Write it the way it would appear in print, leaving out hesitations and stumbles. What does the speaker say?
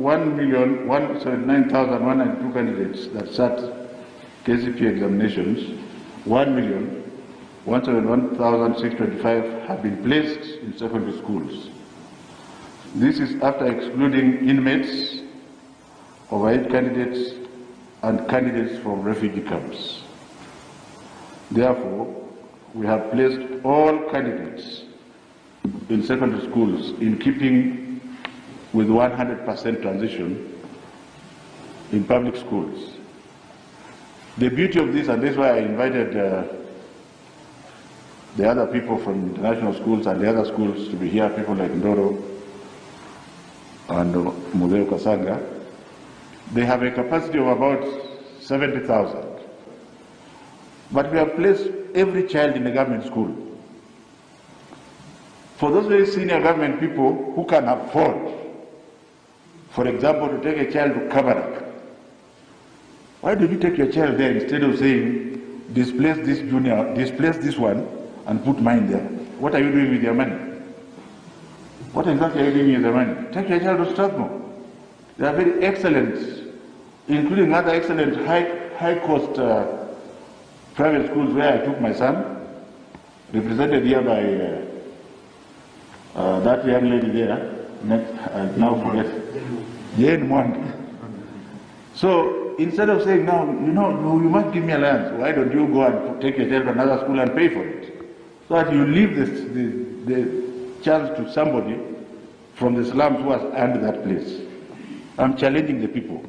1,179,192 candidates that sat KCPE examinations, 1,171,625 have been placed in secondary schools. This is after excluding inmates, overweight candidates, and candidates from refugee camps. Therefore, we have placed all candidates in secondary schools in keeping with 100% transition in public schools. The beauty of this, and that's why I invited the other people from international schools and the other schools to be here, people like Ndoro and Muzeo Kasanga, they have a capacity of about 70,000. But we have placed every child in a government school. For those very senior government people who can afford, for example, to take a child to Kabarak, why don't you take your child there instead of saying, displace this junior, displace this one, and put mine there? What are you doing with your money? What exactly are you doing with your money? Take your child to Strathmore. They are very excellent, including other excellent high-cost private schools where I took my son, represented here by that young lady there, now forget, Jane Mwandi. So instead of saying, now, you must give me allowance, why don't you go and take your child to another school and pay for it? So that you leave the chance to somebody from the slums who has earned that place. I'm challenging the people.